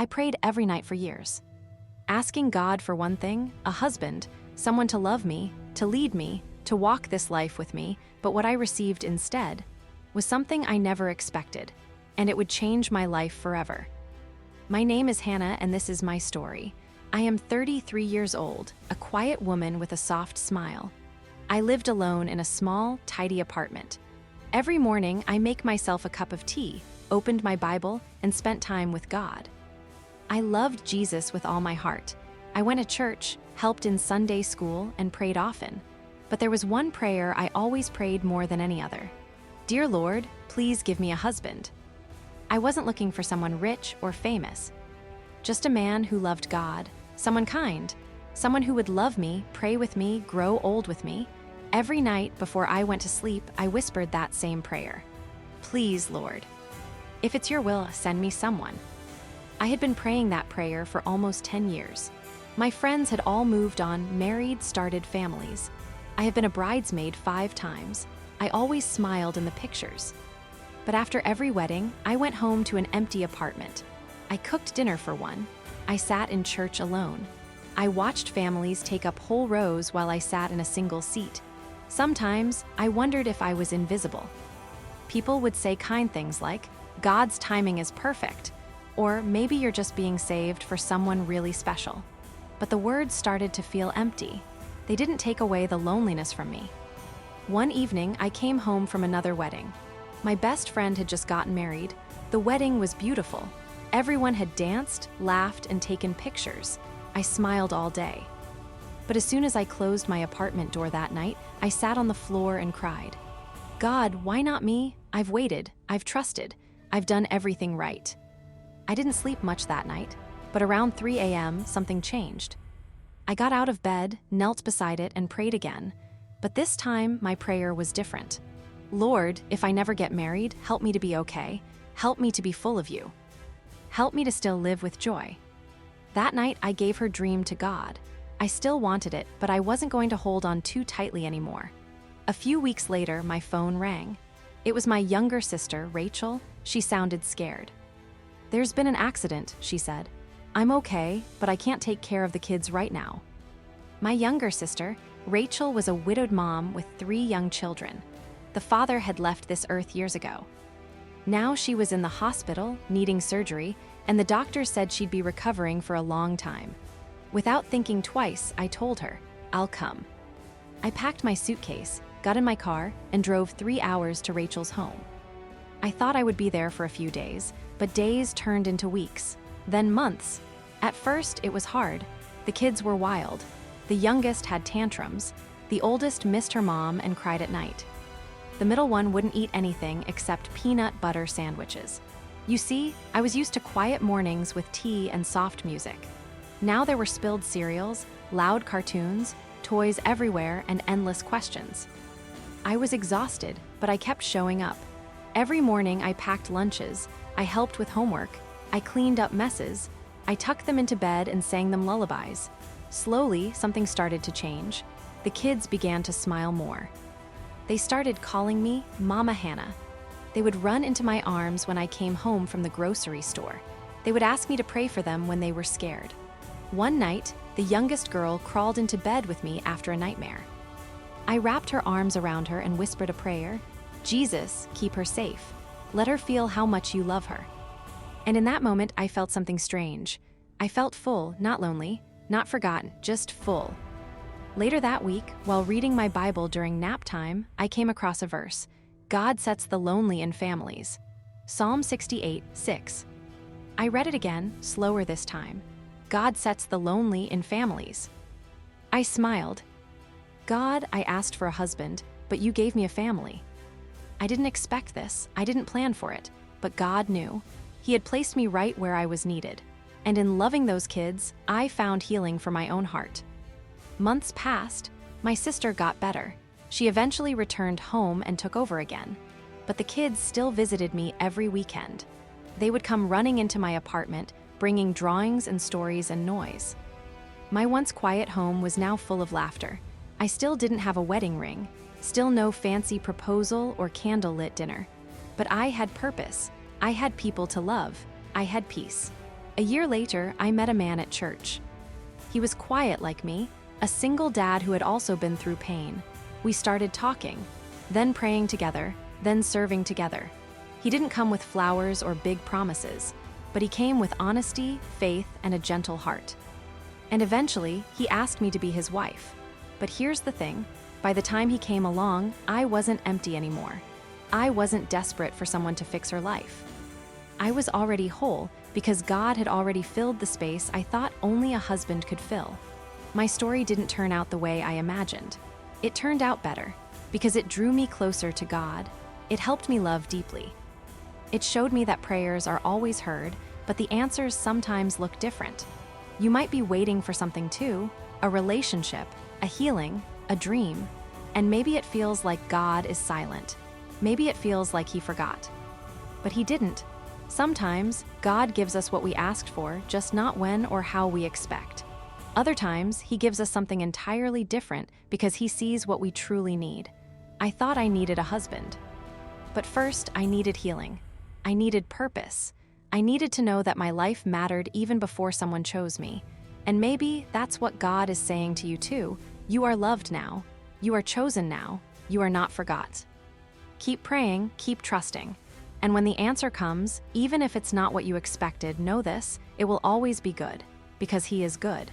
I prayed every night for years, asking God for one thing, a husband, someone to love me, to lead me, to walk this life with me, but what I received instead was something I never expected, and it would change my life forever. My name is Hannah, and this is my story. I am 33 years old, a quiet woman with a soft smile. I lived alone in a small, tidy apartment. Every morning, I make myself a cup of tea, opened my Bible, and spent time with God. I loved Jesus with all my heart. I went to church, helped in Sunday school, and prayed often. But there was one prayer I always prayed more than any other. Dear Lord, please give me a husband. I wasn't looking for someone rich or famous, just a man who loved God, someone kind, someone who would love me, pray with me, grow old with me. Every night before I went to sleep, I whispered that same prayer. Please, Lord, if it's your will, send me someone. I had been praying that prayer for almost 10 years. My friends had all moved on, married, started families. I have been a bridesmaid 5 times. I always smiled in the pictures. But after every wedding, I went home to an empty apartment. I cooked dinner for one. I sat in church alone. I watched families take up whole rows while I sat in a single seat. Sometimes, I wondered if I was invisible. People would say kind things like, God's timing is perfect, or maybe you're just being saved for someone really special. But the words started to feel empty. They didn't take away the loneliness from me. One evening, I came home from another wedding. My best friend had just gotten married. The wedding was beautiful. Everyone had danced, laughed, and taken pictures. I smiled all day. But as soon as I closed my apartment door that night, I sat on the floor and cried. God, why not me? I've waited, I've trusted, I've done everything right. I didn't sleep much that night, but around 3 a.m., something changed. I got out of bed, knelt beside it, and prayed again. But this time, my prayer was different. Lord, if I never get married, help me to be okay. Help me to be full of you. Help me to still live with joy. That night, I gave her dream to God. I still wanted it, but I wasn't going to hold on too tightly anymore. A few weeks later, my phone rang. It was my younger sister, Rachel. She sounded scared. There's been an accident, she said. I'm okay, but I can't take care of the kids right now. My younger sister, Rachel, was a widowed mom with 3 young children. The father had left this earth years ago. Now she was in the hospital, needing surgery, and the doctor said she'd be recovering for a long time. Without thinking twice, I told her, I'll come. I packed my suitcase, got in my car, and drove 3 hours to Rachel's home. I thought I would be there for a few days, but days turned into weeks, then months. At first, it was hard. The kids were wild. The youngest had tantrums. The oldest missed her mom and cried at night. The middle one wouldn't eat anything except peanut butter sandwiches. You see, I was used to quiet mornings with tea and soft music. Now there were spilled cereals, loud cartoons, toys everywhere, and endless questions. I was exhausted, but I kept showing up. Every morning I packed lunches, I helped with homework, I cleaned up messes, I tucked them into bed and sang them lullabies. Slowly, something started to change. The kids began to smile more. They started calling me Mama Hannah. They would run into my arms when I came home from the grocery store. They would ask me to pray for them when they were scared. One night, the youngest girl crawled into bed with me after a nightmare. I wrapped her arms around her and whispered a prayer. Jesus, keep her safe. Let her feel how much you love her. And in that moment, I felt something strange. I felt full, not lonely, not forgotten, just full. Later that week, while reading my Bible during nap time, I came across a verse. God sets the lonely in families. Psalm 68:6. I read it again, slower this time. God sets the lonely in families. I smiled. God, I asked for a husband, but you gave me a family. I didn't expect this, I didn't plan for it, but God knew. He had placed me right where I was needed. And in loving those kids, I found healing for my own heart. Months passed, my sister got better. She eventually returned home and took over again. But the kids still visited me every weekend. They would come running into my apartment, bringing drawings and stories and noise. My once quiet home was now full of laughter. I still didn't have a wedding ring, still no fancy proposal or candlelit dinner. But I had purpose. I had people to love. I had peace. A year later, I met a man at church. He was quiet like me, a single dad who had also been through pain. We started talking, then praying together, then serving together. He didn't come with flowers or big promises, but he came with honesty, faith, and a gentle heart. And eventually, he asked me to be his wife. But here's the thing, by the time he came along, I wasn't empty anymore. I wasn't desperate for someone to fix her life. I was already whole because God had already filled the space I thought only a husband could fill. My story didn't turn out the way I imagined. It turned out better because it drew me closer to God. It helped me love deeply. It showed me that prayers are always heard, but the answers sometimes look different. You might be waiting for something too, a relationship, a healing, a dream, and maybe it feels like God is silent. Maybe it feels like he forgot. But he didn't. Sometimes, God gives us what we asked for, just not when or how we expect. Other times, he gives us something entirely different because he sees what we truly need. I thought I needed a husband. But first, I needed healing. I needed purpose. I needed to know that my life mattered even before someone chose me. And maybe that's what God is saying to you too. You are loved now. You are chosen now. You are not forgot. Keep praying, keep trusting. And when the answer comes, even if it's not what you expected, know this, it will always be good, because he is good.